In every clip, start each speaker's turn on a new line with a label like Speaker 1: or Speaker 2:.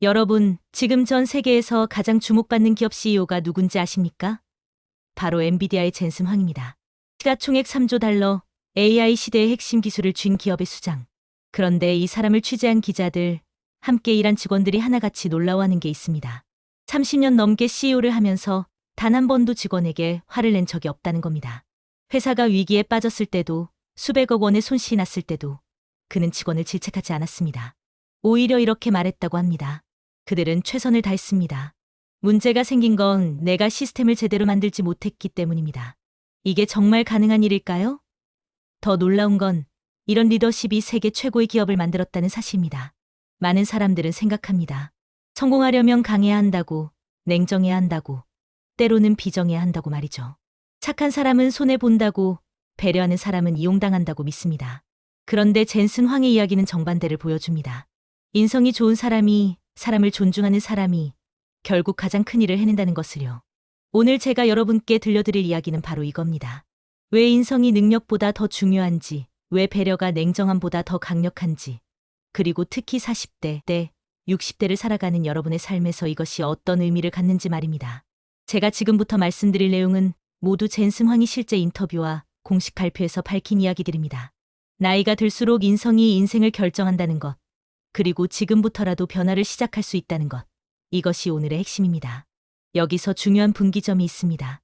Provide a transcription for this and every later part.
Speaker 1: 여러분, 지금 전 세계에서 가장 주목받는 기업 CEO가 누군지 아십니까? 바로 엔비디아의 젠슨 황입니다. 시가총액 3조 달러, AI 시대의 핵심 기술을 쥔 기업의 수장. 그런데 이 사람을 취재한 기자들, 함께 일한 직원들이 하나같이 놀라워하는 게 있습니다. 30년 넘게 CEO를 하면서 단 한 번도 직원에게 화를 낸 적이 없다는 겁니다. 회사가 위기에 빠졌을 때도, 수백억 원의 손실이 났을 때도 그는 직원을 질책하지 않았습니다. 오히려 이렇게 말했다고 합니다. 그들은 최선을 다했습니다. 문제가 생긴 건 내가 시스템을 제대로 만들지 못했기 때문입니다. 이게 정말 가능한 일일까요? 더 놀라운 건 이런 리더십이 세계 최고의 기업을 만들었다는 사실입니다. 많은 사람들은 생각합니다. 성공하려면 강해야 한다고, 냉정해야 한다고, 때로는 비정해야 한다고 말이죠. 착한 사람은 손해본다고, 배려하는 사람은 이용당한다고 믿습니다. 그런데 젠슨 황의 이야기는 정반대를 보여줍니다. 인성이 좋은 사람이, 사람을 존중하는 사람이 결국 가장 큰 일을 해낸다는 것을요. 오늘 제가 여러분께 들려드릴 이야기는 바로 이겁니다. 왜 인성이 능력보다 더 중요한지, 왜 배려가 냉정함보다 더 강력한지, 그리고 특히 40대, 60대를 살아가는 여러분의 삶에서 이것이 어떤 의미를 갖는지 말입니다. 제가 지금부터 말씀드릴 내용은 모두 젠슨 황이 실제 인터뷰와 공식 발표에서 밝힌 이야기들입니다. 나이가 들수록 인성이 인생을 결정한다는 것, 그리고 지금부터라도 변화를 시작할 수 있다는 것. 이것이 오늘의 핵심입니다. 여기서 중요한 분기점이 있습니다.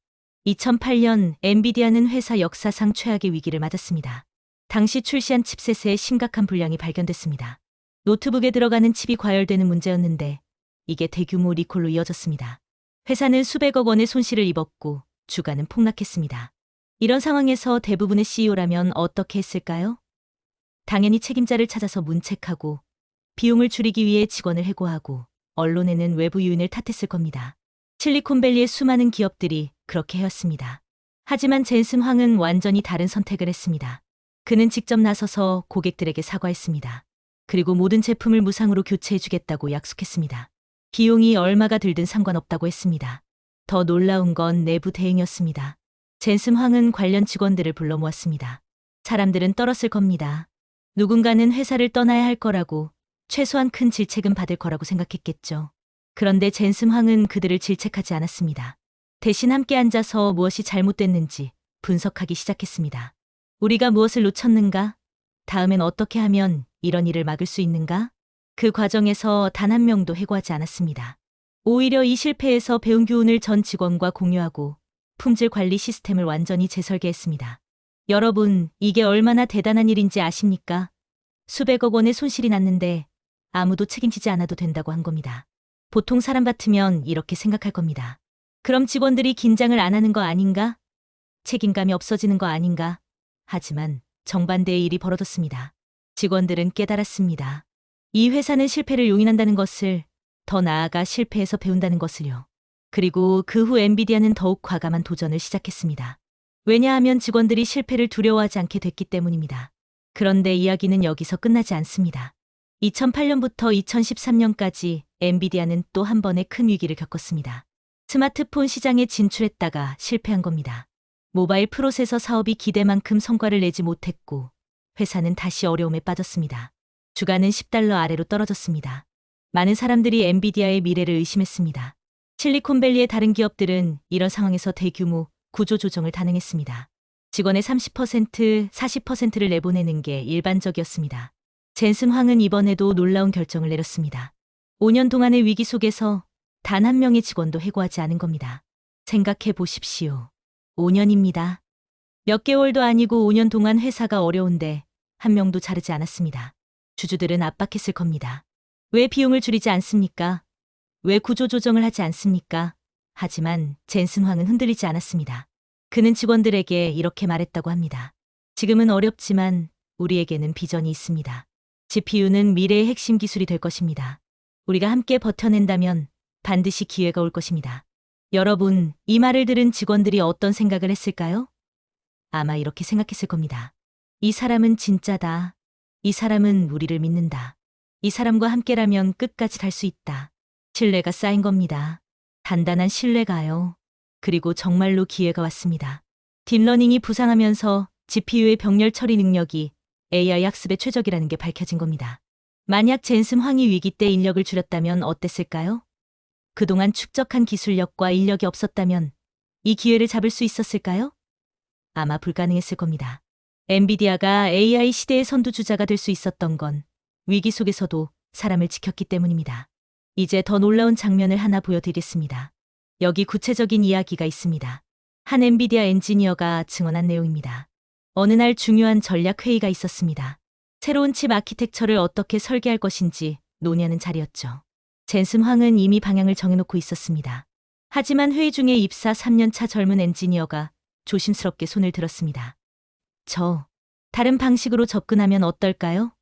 Speaker 1: 2008년 엔비디아는 회사 역사상 최악의 위기를 맞았습니다. 당시 출시한 칩셋에 심각한 불량이 발견됐습니다. 노트북에 들어가는 칩이 과열되는 문제였는데 이게 대규모 리콜로 이어졌습니다. 회사는 수백억 원의 손실을 입었고 주가는 폭락했습니다. 이런 상황에서 대부분의 CEO라면 어떻게 했을까요? 당연히 책임자를 찾아서 문책하고 비용을 줄이기 위해 직원을 해고하고 언론에는 외부 요인을 탓했을 겁니다. 실리콘밸리의 수많은 기업들이 그렇게 해왔습니다. 하지만 젠슨 황은 완전히 다른 선택을 했습니다. 그는 직접 나서서 고객들에게 사과했습니다. 그리고 모든 제품을 무상으로 교체해주겠다고 약속했습니다. 비용이 얼마가 들든 상관없다고 했습니다. 더 놀라운 건 내부 대응이었습니다. 젠슨 황은 관련 직원들을 불러 모았습니다. 사람들은 떨었을 겁니다. 누군가는 회사를 떠나야 할 거라고, 최소한 큰 질책은 받을 거라고 생각했겠죠. 그런데 젠슨 황은 그들을 질책하지 않았습니다. 대신 함께 앉아서 무엇이 잘못됐는지 분석하기 시작했습니다. 우리가 무엇을 놓쳤는가? 다음엔 어떻게 하면 이런 일을 막을 수 있는가? 그 과정에서 단 한 명도 해고하지 않았습니다. 오히려 이 실패에서 배운 교훈을 전 직원과 공유하고 품질 관리 시스템을 완전히 재설계했습니다. 여러분, 이게 얼마나 대단한 일인지 아십니까? 수백억 원의 손실이 났는데 아무도 책임지지 않아도 된다고 한 겁니다. 보통 사람 같으면 이렇게 생각할 겁니다. 그럼 직원들이 긴장을 안 하는 거 아닌가? 책임감이 없어지는 거 아닌가? 하지만 정반대의 일이 벌어졌습니다. 직원들은 깨달았습니다. 이 회사는 실패를 용인한다는 것을, 더 나아가 실패에서 배운다는 것을요. 그리고 그 후 엔비디아는 더욱 과감한 도전을 시작했습니다. 왜냐하면 직원들이 실패를 두려워하지 않게 됐기 때문입니다. 그런데 이야기는 여기서 끝나지 않습니다. 2008년부터 2013년까지 엔비디아는 또 한 번의 큰 위기를 겪었습니다. 스마트폰 시장에 진출했다가 실패한 겁니다. 모바일 프로세서 사업이 기대만큼 성과를 내지 못했고 회사는 다시 어려움에 빠졌습니다. 주가는 $10 아래로 떨어졌습니다. 많은 사람들이 엔비디아의 미래를 의심했습니다. 실리콘밸리의 다른 기업들은 이런 상황에서 대규모 구조 조정을 단행했습니다. 직원의 30%, 40%를 내보내는 게 일반적이었습니다. 젠슨 황은 이번에도 놀라운 결정을 내렸습니다. 5년 동안의 위기 속에서 단 한 명의 직원도 해고하지 않은 겁니다. 생각해 보십시오. 5년입니다. 몇 개월도 아니고 5년 동안 회사가 어려운데 한 명도 자르지 않았습니다. 주주들은 압박했을 겁니다. 왜 비용을 줄이지 않습니까? 왜 구조 조정을 하지 않습니까? 하지만 젠슨 황은 흔들리지 않았습니다. 그는 직원들에게 이렇게 말했다고 합니다. 지금은 어렵지만 우리에게는 비전이 있습니다. GPU는 미래의 핵심 기술이 될 것입니다. 우리가 함께 버텨낸다면 반드시 기회가 올 것입니다. 여러분, 이 말을 들은 직원들이 어떤 생각을 했을까요? 아마 이렇게 생각했을 겁니다. 이 사람은 진짜다. 이 사람은 우리를 믿는다. 이 사람과 함께라면 끝까지 갈 수 있다. 신뢰가 쌓인 겁니다. 단단한 신뢰가요. 그리고 정말로 기회가 왔습니다. 딥러닝이 부상하면서 GPU의 병렬 처리 능력이 AI 학습의 최적이라는 게 밝혀진 겁니다. 만약 젠슨 황이 위기 때 인력을 줄였다면 어땠을까요? 그동안 축적한 기술력과 인력이 없었다면 이 기회를 잡을 수 있었을까요? 아마 불가능했을 겁니다. 엔비디아가 AI 시대의 선두주자가 될 수 있었던 건 위기 속에서도 사람을 지켰기 때문입니다. 이제 더 놀라운 장면을 하나 보여드리겠습니다. 여기 구체적인 이야기가 있습니다. 한 엔비디아 엔지니어가 증언한 내용입니다. 어느 날 중요한 전략 회의가 있었습니다. 새로운 칩 아키텍처를 어떻게 설계할 것인지 논의하는 자리였죠. 젠슨 황은 이미 방향을 정해놓고 있었습니다. 하지만 회의 중에 입사 3년 차 젊은 엔지니어가 조심스럽게 손을 들었습니다. 다른 방식으로 접근하면 어떨까요?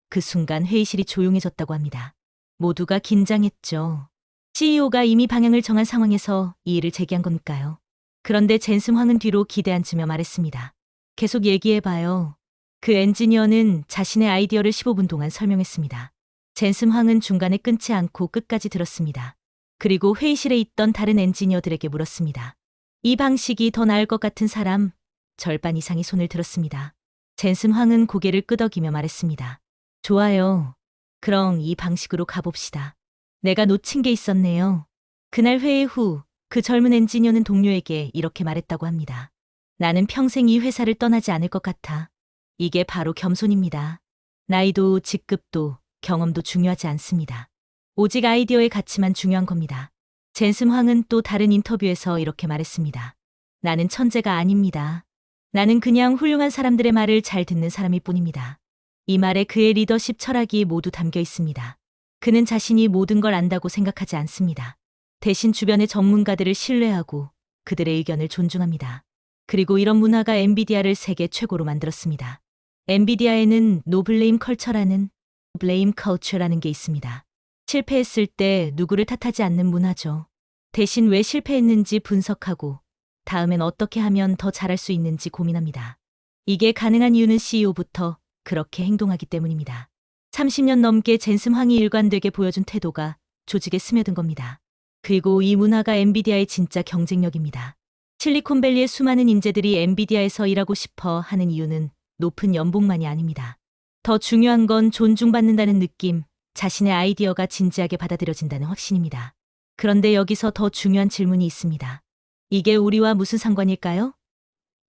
Speaker 1: 그 순간 회의실이 조용해졌다고 합니다. 모두가 긴장했죠. CEO가 이미 방향을 정한 상황에서 이 일을 제기한 겁니까요? 그런데 젠슨 황은 뒤로 기대앉으며 말했습니다. 계속 얘기해봐요. 그 엔지니어는 자신의 아이디어를 15분 동안 설명했습니다. 젠슨 황은 중간에 끊지 않고 끝까지 들었습니다. 그리고 회의실에 있던 다른 엔지니어들에게 물었습니다. 이 방식이 더 나을 것 같은 사람, 절반 이상이 손을 들었습니다. 젠슨 황은 고개를 끄덕이며 말했습니다. 좋아요. 그럼 이 방식으로 가봅시다. 내가 놓친 게 있었네요. 그날 회의 후 그 젊은 엔지니어는 동료에게 이렇게 말했다고 합니다. 나는 평생 이 회사를 떠나지 않을 것 같아. 이게 바로 겸손입니다. 나이도 직급도 경험도 중요하지 않습니다. 오직 아이디어의 가치만 중요한 겁니다. 젠슨 황은 또 다른 인터뷰에서 이렇게 말했습니다. 나는 천재가 아닙니다. 나는 그냥 훌륭한 사람들의 말을 잘 듣는 사람일 뿐입니다. 이 말에 그의 리더십 철학이 모두 담겨 있습니다. 그는 자신이 모든 걸 안다고 생각하지 않습니다. 대신 주변의 전문가들을 신뢰하고 그들의 의견을 존중합니다. 그리고 이런 문화가 엔비디아를 세계 최고로 만들었습니다. 엔비디아에는 노 블레임 컬처라는 블레임 컬처라는 게 있습니다. 실패했을 때 누구를 탓하지 않는 문화죠. 대신 왜 실패했는지 분석하고 다음엔 어떻게 하면 더 잘할 수 있는지 고민합니다. 이게 가능한 이유는 CEO부터 그렇게 행동하기 때문입니다. 30년 넘게 젠슨 황이 일관되게 보여준 태도가 조직에 스며든 겁니다. 그리고 이 문화가 엔비디아의 진짜 경쟁력입니다. 실리콘밸리의 수많은 인재들이 엔비디아에서 일하고 싶어 하는 이유는 높은 연봉만이 아닙니다. 더 중요한 건 존중받는다는 느낌, 자신의 아이디어가 진지하게 받아들여진다는 확신입니다. 그런데 여기서 더 중요한 질문이 있습니다. 이게 우리와 무슨 상관일까요?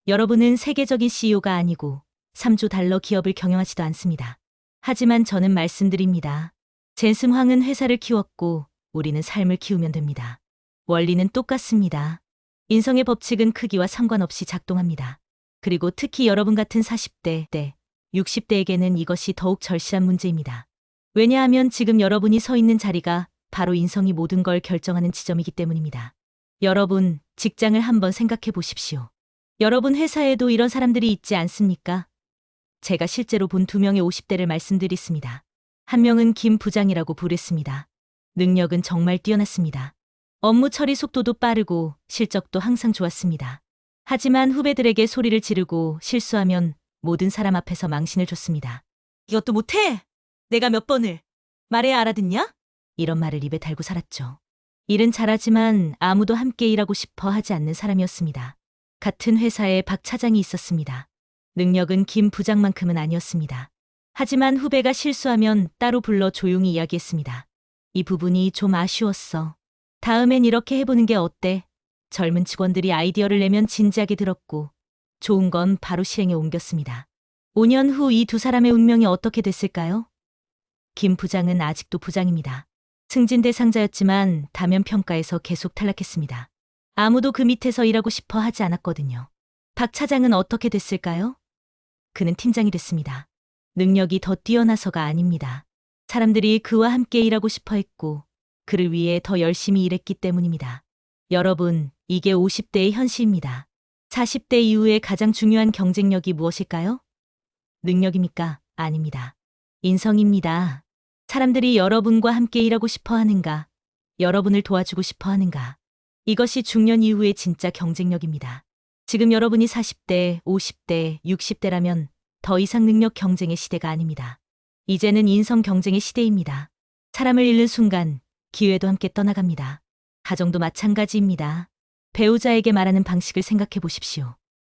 Speaker 1: 여러분은 세계적인 CEO가 아니고 3조 달러 기업을 경영하지도 않습니다. 하지만 저는 말씀드립니다. 젠슨 황은 회사를 키웠고 우리는 삶을 키우면 됩니다. 원리는 똑같습니다. 인성의 법칙은 크기와 상관없이 작동합니다. 그리고 특히 여러분 같은 40대, 60대에게는 이것이 더욱 절실한 문제입니다. 왜냐하면 지금 여러분이 서 있는 자리가 바로 인성이 모든 걸 결정하는 지점이기 때문입니다. 여러분, 직장을 한번 생각해 보십시오. 여러분 회사에도 이런 사람들이 있지 않습니까? 제가 실제로 본 2명의 50대를 말씀드리겠습니다. 한 명은 김 부장이라고 부르습니다. 능력은 정말 뛰어났습니다. 업무 처리 속도도 빠르고 실적도 항상 좋았습니다. 하지만 후배들에게 소리를 지르고 실수하면 모든 사람 앞에서 망신을 줬습니다. 이것도 못해! 내가 몇 번을 말해야 알아듣냐? 이런 말을 입에 달고 살았죠. 일은 잘하지만 아무도 함께 일하고 싶어 하지 않는 사람이었습니다. 같은 회사에 박 차장이 있었습니다. 능력은 김 부장만큼은 아니었습니다. 하지만 후배가 실수하면 따로 불러 조용히 이야기했습니다. 이 부분이 좀 아쉬웠어. 다음엔 이렇게 해보는 게 어때? 젊은 직원들이 아이디어를 내면 진지하게 들었고 좋은 건 바로 실행에 옮겼습니다. 5년 후 이 두 사람의 운명이 어떻게 됐을까요? 김 부장은 아직도 부장입니다. 승진 대상자였지만 다면 평가에서 계속 탈락했습니다. 아무도 그 밑에서 일하고 싶어 하지 않았거든요. 박 차장은 어떻게 됐을까요? 그는 팀장이 됐습니다. 능력이 더 뛰어나서가 아닙니다. 사람들이 그와 함께 일하고 싶어 했고 그를 위해 더 열심히 일했기 때문입니다. 여러분, 이게 50대의 현실입니다. 40대 이후에 가장 중요한 경쟁력이 무엇일까요? 능력입니까? 아닙니다. 인성입니다. 사람들이 여러분과 함께 일하고 싶어 하는가? 여러분을 도와주고 싶어 하는가? 이것이 중년 이후의 진짜 경쟁력입니다. 지금 여러분이 40대, 50대, 60대라면 더 이상 능력 경쟁의 시대가 아닙니다. 이제는 인성 경쟁의 시대입니다. 사람을 잃는 순간 기회도 함께 떠나갑니다. 가정도 마찬가지입니다. 배우자에게 말하는 방식을 생각해 보십시오.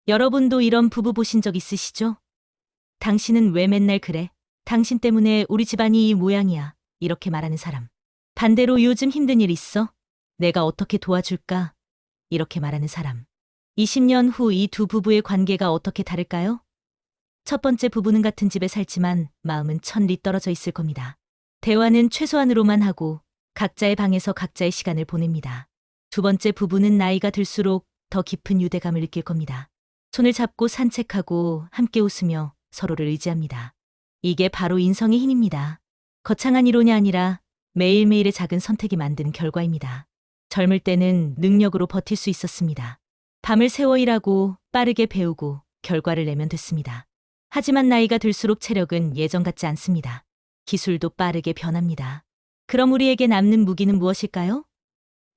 Speaker 1: 여러분도 이런 부부 보신 적 있으시죠? 당신은 왜 맨날 그래? 당신 때문에 우리 집안이 이 모양이야. 이렇게 말하는 사람. 반대로 요즘 힘든 일 있어? 내가 어떻게 도와줄까? 이렇게 말하는 사람. 20년 후 이 두 부부의 관계가 어떻게 다를까요? 첫 번째 부부는 같은 집에 살지만 마음은 천리 떨어져 있을 겁니다. 대화는 최소한으로만 하고 각자의 방에서 각자의 시간을 보냅니다. 두 번째 부부는 나이가 들수록 더 깊은 유대감을 느낄 겁니다. 손을 잡고 산책하고 함께 웃으며 서로를 의지합니다. 이게 바로 인성의 힘입니다. 거창한 이론이 아니라 매일매일의 작은 선택이 만드는 결과입니다. 젊을 때는 능력으로 버틸 수 있었습니다. 밤을 새워 일하고 빠르게 배우고 결과를 내면 됐습니다. 하지만 나이가 들수록 체력은 예전 같지 않습니다. 기술도 빠르게 변합니다. 그럼 우리에게 남는 무기는 무엇일까요?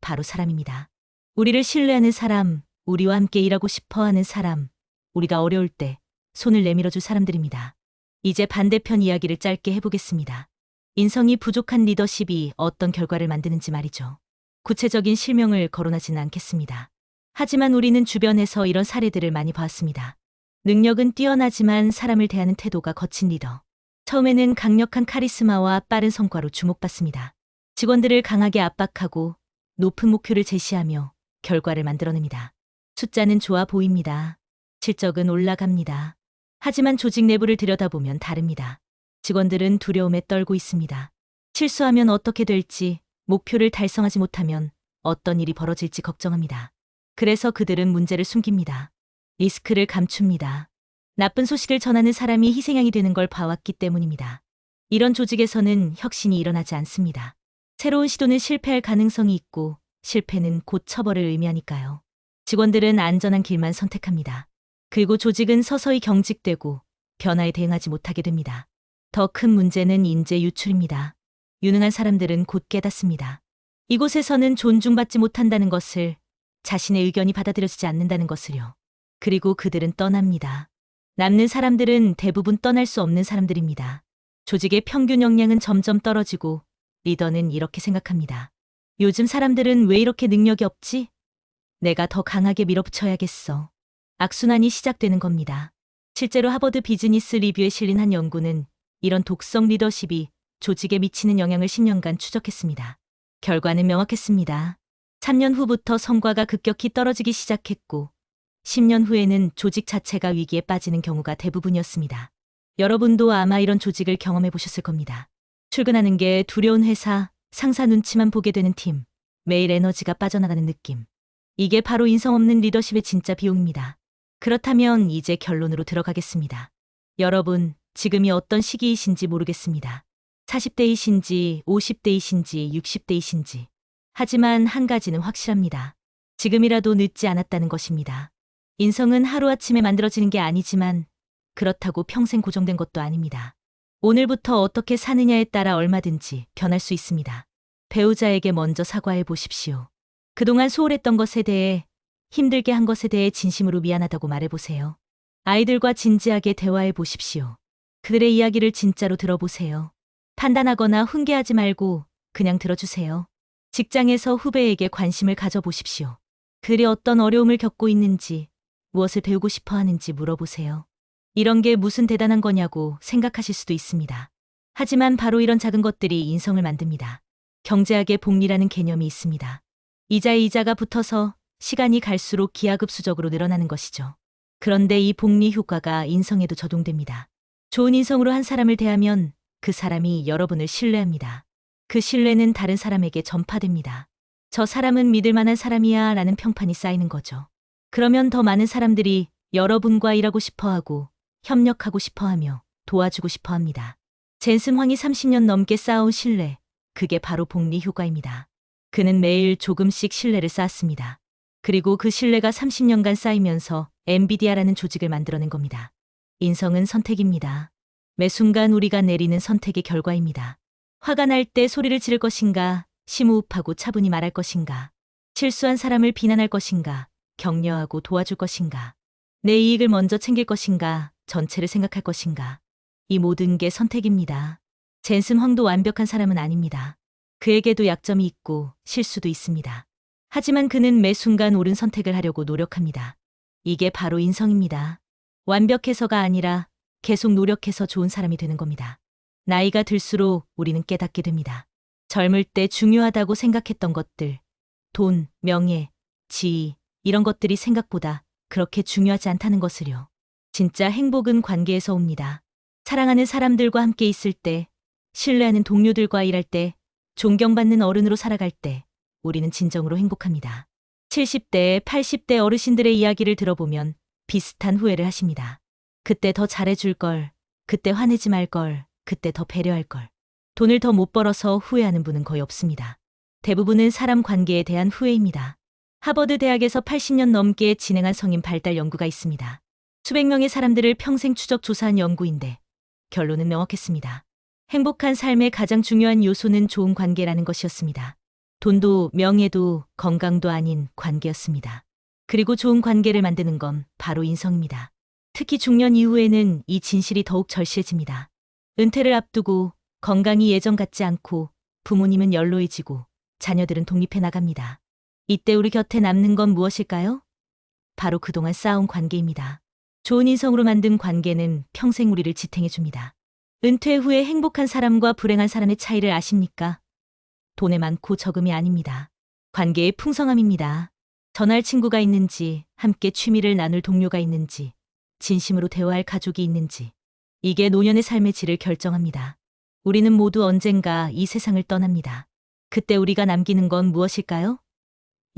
Speaker 1: 바로 사람입니다. 우리를 신뢰하는 사람, 우리와 함께 일하고 싶어 하는 사람, 우리가 어려울 때 손을 내밀어줄 사람들입니다. 이제 반대편 이야기를 짧게 해보겠습니다. 인성이 부족한 리더십이 어떤 결과를 만드는지 말이죠. 구체적인 실명을 거론하지는 않겠습니다. 하지만 우리는 주변에서 이런 사례들을 많이 봤습니다. 능력은 뛰어나지만 사람을 대하는 태도가 거친 리더. 처음에는 강력한 카리스마와 빠른 성과로 주목받습니다. 직원들을 강하게 압박하고 높은 목표를 제시하며 결과를 만들어냅니다. 숫자는 좋아 보입니다. 실적은 올라갑니다. 하지만 조직 내부를 들여다보면 다릅니다. 직원들은 두려움에 떨고 있습니다. 실수하면 어떻게 될지, 목표를 달성하지 못하면 어떤 일이 벌어질지 걱정합니다. 그래서 그들은 문제를 숨깁니다. 리스크를 감춥니다. 나쁜 소식을 전하는 사람이 희생양이 되는 걸 봐왔기 때문입니다. 이런 조직에서는 혁신이 일어나지 않습니다. 새로운 시도는 실패할 가능성이 있고 실패는 곧 처벌을 의미하니까요. 직원들은 안전한 길만 선택합니다. 그리고 조직은 서서히 경직되고 변화에 대응하지 못하게 됩니다. 더 큰 문제는 인재 유출입니다. 유능한 사람들은 곧 깨닫습니다. 이곳에서는 존중받지 못한다는 것을, 자신의 의견이 받아들여지지 않는다는 것을요. 그리고 그들은 떠납니다. 남는 사람들은 대부분 떠날 수 없는 사람들입니다. 조직의 평균 역량은 점점 떨어지고 리더는 이렇게 생각합니다. 요즘 사람들은 왜 이렇게 능력이 없지? 내가 더 강하게 밀어붙여야겠어. 악순환이 시작되는 겁니다. 실제로 하버드 비즈니스 리뷰에 실린 한 연구는 이런 독성 리더십이 조직에 미치는 영향을 10년간 추적했습니다. 결과는 명확했습니다. 3년 후부터 성과가 급격히 떨어지기 시작했고 10년 후에는 조직 자체가 위기에 빠지는 경우가 대부분이었습니다. 여러분도 아마 이런 조직을 경험해 보셨을 겁니다. 출근하는 게 두려운 회사, 상사 눈치만 보게 되는 팀, 매일 에너지가 빠져나가는 느낌. 이게 바로 인성 없는 리더십의 진짜 비용입니다. 그렇다면 이제 결론으로 들어가겠습니다. 여러분, 지금이 어떤 시기이신지 모르겠습니다. 40대이신지, 50대이신지, 60대이신지. 하지만 한 가지는 확실합니다. 지금이라도 늦지 않았다는 것입니다. 인성은 하루아침에 만들어지는 게 아니지만 그렇다고 평생 고정된 것도 아닙니다. 오늘부터 어떻게 사느냐에 따라 얼마든지 변할 수 있습니다. 배우자에게 먼저 사과해 보십시오. 그동안 소홀했던 것에 대해, 힘들게 한 것에 대해 진심으로 미안하다고 말해보세요. 아이들과 진지하게 대화해 보십시오. 그들의 이야기를 진짜로 들어보세요. 판단하거나 훈계하지 말고 그냥 들어주세요. 직장에서 후배에게 관심을 가져보십시오. 그들이 어떤 어려움을 겪고 있는지, 무엇을 배우고 싶어 하는지 물어보세요. 이런 게 무슨 대단한 거냐고 생각하실 수도 있습니다. 하지만 바로 이런 작은 것들이 인성을 만듭니다. 경제학의 복리라는 개념이 있습니다. 이자에 이자가 붙어서 시간이 갈수록 기하급수적으로 늘어나는 것이죠. 그런데 이 복리 효과가 인성에도 적용됩니다. 좋은 인성으로 한 사람을 대하면 그 사람이 여러분을 신뢰합니다. 그 신뢰는 다른 사람에게 전파됩니다. 저 사람은 믿을 만한 사람이야 라는 평판이 쌓이는 거죠. 그러면 더 많은 사람들이 여러분과 일하고 싶어하고 협력하고 싶어하며 도와주고 싶어합니다. 젠슨 황이 30년 넘게 쌓아온 신뢰, 그게 바로 복리 효과입니다. 그는 매일 조금씩 신뢰를 쌓았습니다. 그리고 그 신뢰가 30년간 쌓이면서 엔비디아라는 조직을 만들어낸 겁니다. 인성은 선택입니다. 매 순간 우리가 내리는 선택의 결과입니다. 화가 날 때 소리를 지를 것인가, 심호흡하고 차분히 말할 것인가, 실수한 사람을 비난할 것인가, 격려하고 도와줄 것인가, 내 이익을 먼저 챙길 것인가, 전체를 생각할 것인가. 이 모든 게 선택입니다. 젠슨 황도 완벽한 사람은 아닙니다. 그에게도 약점이 있고 실수도 있습니다. 하지만 그는 매 순간 옳은 선택을 하려고 노력합니다. 이게 바로 인성입니다. 완벽해서가 아니라 계속 노력해서 좋은 사람이 되는 겁니다. 나이가 들수록 우리는 깨닫게 됩니다. 젊을 때 중요하다고 생각했던 것들, 돈, 명예, 지위, 이런 것들이 생각보다 그렇게 중요하지 않다는 것을요. 진짜 행복은 관계에서 옵니다. 사랑하는 사람들과 함께 있을 때, 신뢰하는 동료들과 일할 때, 존경받는 어른으로 살아갈 때, 우리는 진정으로 행복합니다. 70대, 80대 어르신들의 이야기를 들어보면 비슷한 후회를 하십니다. 그때 더 잘해줄 걸, 그때 화내지 말 걸, 그때 더 배려할 걸. 돈을 더 못 벌어서 후회하는 분은 거의 없습니다. 대부분은 사람 관계에 대한 후회입니다. 하버드 대학에서 80년 넘게 진행한 성인 발달 연구가 있습니다. 수백 명의 사람들을 평생 추적 조사한 연구인데 결론은 명확했습니다. 행복한 삶의 가장 중요한 요소는 좋은 관계라는 것이었습니다. 돈도 명예도 건강도 아닌 관계였습니다. 그리고 좋은 관계를 만드는 건 바로 인성입니다. 특히 중년 이후에는 이 진실이 더욱 절실해집니다. 은퇴를 앞두고 건강이 예전 같지 않고 부모님은 연로해지고 자녀들은 독립해 나갑니다. 이때 우리 곁에 남는 건 무엇일까요? 바로 그동안 쌓아온 관계입니다. 좋은 인성으로 만든 관계는 평생 우리를 지탱해 줍니다. 은퇴 후에 행복한 사람과 불행한 사람의 차이를 아십니까? 돈에 많고 적음이 아닙니다. 관계의 풍성함입니다. 전할 친구가 있는지, 함께 취미를 나눌 동료가 있는지, 진심으로 대화할 가족이 있는지, 이게 노년의 삶의 질을 결정합니다. 우리는 모두 언젠가 이 세상을 떠납니다. 그때 우리가 남기는 건 무엇일까요?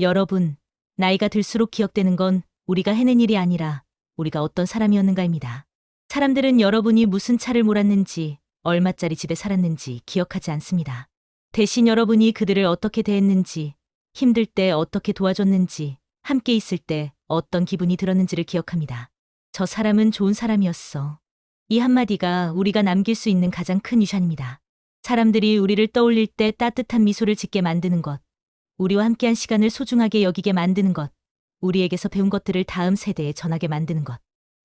Speaker 1: 여러분, 나이가 들수록 기억되는 건 우리가 해낸 일이 아니라 우리가 어떤 사람이었는가입니다. 사람들은 여러분이 무슨 차를 몰았는지, 얼마짜리 집에 살았는지 기억하지 않습니다. 대신 여러분이 그들을 어떻게 대했는지, 힘들 때 어떻게 도와줬는지, 함께 있을 때 어떤 기분이 들었는지를 기억합니다. 저 사람은 좋은 사람이었어. 이 한마디가 우리가 남길 수 있는 가장 큰 유산입니다. 사람들이 우리를 떠올릴 때 따뜻한 미소를 짓게 만드는 것, 우리와 함께한 시간을 소중하게 여기게 만드는 것, 우리에게서 배운 것들을 다음 세대에 전하게 만드는 것.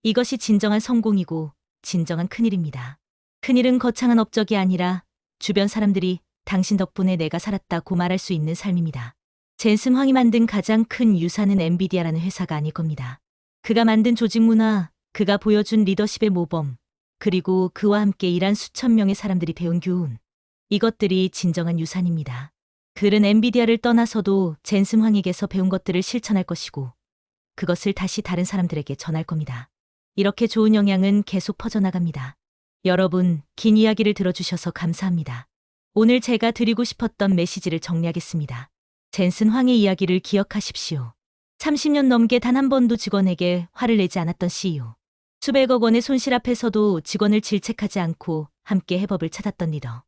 Speaker 1: 이것이 진정한 성공이고 진정한 큰일입니다. 큰일은 거창한 업적이 아니라 주변 사람들이 당신 덕분에 내가 살았다고 말할 수 있는 삶입니다. 젠슨 황이 만든 가장 큰 유산은 엔비디아라는 회사가 아닐 겁니다. 그가 만든 조직 문화, 그가 보여준 리더십의 모범, 그리고 그와 함께 일한 수천 명의 사람들이 배운 교훈. 이것들이 진정한 유산입니다. 그는 엔비디아를 떠나서도 젠슨 황에게서 배운 것들을 실천할 것이고 그것을 다시 다른 사람들에게 전할 겁니다. 이렇게 좋은 영향은 계속 퍼져나갑니다. 여러분, 긴 이야기를 들어주셔서 감사합니다. 오늘 제가 드리고 싶었던 메시지를 정리하겠습니다. 젠슨 황의 이야기를 기억하십시오. 30년 넘게 단 한 번도 직원에게 화를 내지 않았던 CEO. 수백억 원의 손실 앞에서도 직원을 질책하지 않고 함께 해법을 찾았던 리더.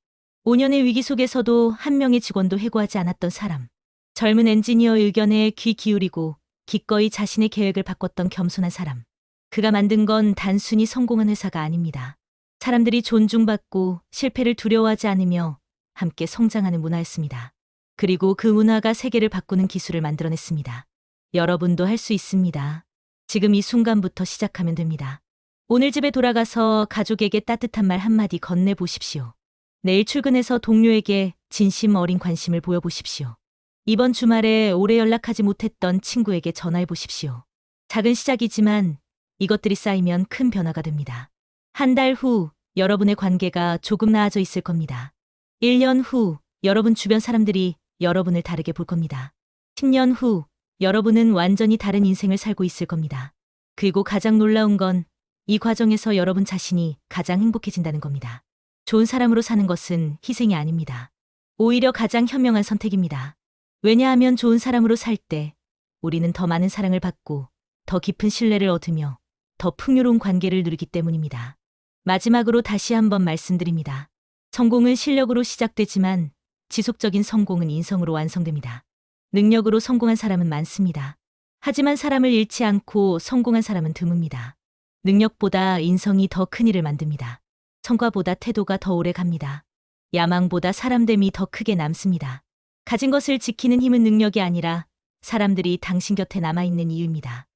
Speaker 1: 5년의 위기 속에서도 한 명의 직원도 해고하지 않았던 사람. 젊은 엔지니어 의견에 귀 기울이고 기꺼이 자신의 계획을 바꿨던 겸손한 사람. 그가 만든 건 단순히 성공한 회사가 아닙니다. 사람들이 존중받고 실패를 두려워하지 않으며 함께 성장하는 문화였습니다. 그리고 그 문화가 세계를 바꾸는 기술을 만들어냈습니다. 여러분도 할 수 있습니다. 지금 이 순간부터 시작하면 됩니다. 오늘 집에 돌아가서 가족에게 따뜻한 말 한마디 건네보십시오. 내일 출근해서 동료에게 진심 어린 관심을 보여보십시오. 이번 주말에 오래 연락하지 못했던 친구에게 전화해보십시오. 작은 시작이지만 이것들이 쌓이면 큰 변화가 됩니다. 한 달 후 여러분의 관계가 조금 나아져 있을 겁니다. 1년 후 여러분 주변 사람들이 여러분을 다르게 볼 겁니다. 10년 후 여러분은 완전히 다른 인생을 살고 있을 겁니다. 그리고 가장 놀라운 건 이 과정에서 여러분 자신이 가장 행복해진다는 겁니다. 좋은 사람으로 사는 것은 희생이 아닙니다. 오히려 가장 현명한 선택입니다. 왜냐하면 좋은 사람으로 살 때 우리는 더 많은 사랑을 받고 더 깊은 신뢰를 얻으며 더 풍요로운 관계를 누리기 때문입니다. 마지막으로 다시 한번 말씀드립니다. 성공은 실력으로 시작되지만 지속적인 성공은 인성으로 완성됩니다. 능력으로 성공한 사람은 많습니다. 하지만 사람을 잃지 않고 성공한 사람은 드뭅니다. 능력보다 인성이 더 큰 일을 만듭니다. 성과보다 태도가 더 오래 갑니다. 야망보다 사람됨이 더 크게 남습니다. 가진 것을 지키는 힘은 능력이 아니라 사람들이 당신 곁에 남아있는 이유입니다.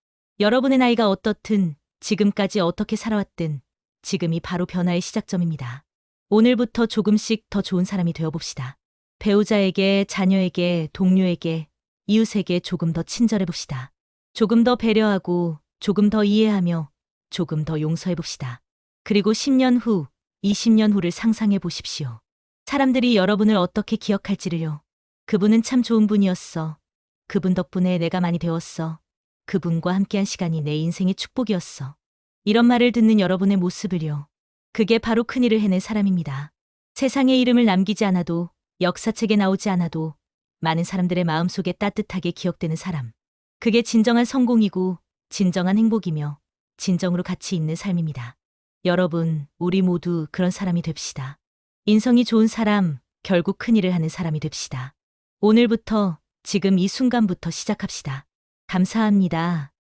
Speaker 1: 여러분의 나이가 어떻든 지금까지 어떻게 살아왔든 지금이 바로 변화의 시작점입니다. 오늘부터 조금씩 더 좋은 사람이 되어봅시다. 배우자에게, 자녀에게, 동료에게, 이웃에게 조금 더 친절해봅시다. 조금 더 배려하고 조금 더 이해하며 조금 더 용서해봅시다. 그리고 10년 후 20년 후를 상상해 보십시오. 사람들이 여러분을 어떻게 기억할지를요. 그분은 참 좋은 분이었어. 그분 덕분에 내가 많이 배웠어. 그분과 함께한 시간이 내 인생의 축복이었어. 이런 말을 듣는 여러분의 모습을요. 그게 바로 큰일을 해낸 사람입니다. 세상에 이름을 남기지 않아도, 역사책에 나오지 않아도 많은 사람들의 마음속에 따뜻하게 기억되는 사람. 그게 진정한 성공이고 진정한 행복이며 진정으로 가치 있는 삶입니다. 여러분, 우리 모두 그런 사람이 됩시다. 인성이 좋은 사람, 결국 큰일을 하는 사람이 됩시다. 오늘부터, 지금 이 순간부터 시작합시다. 감사합니다.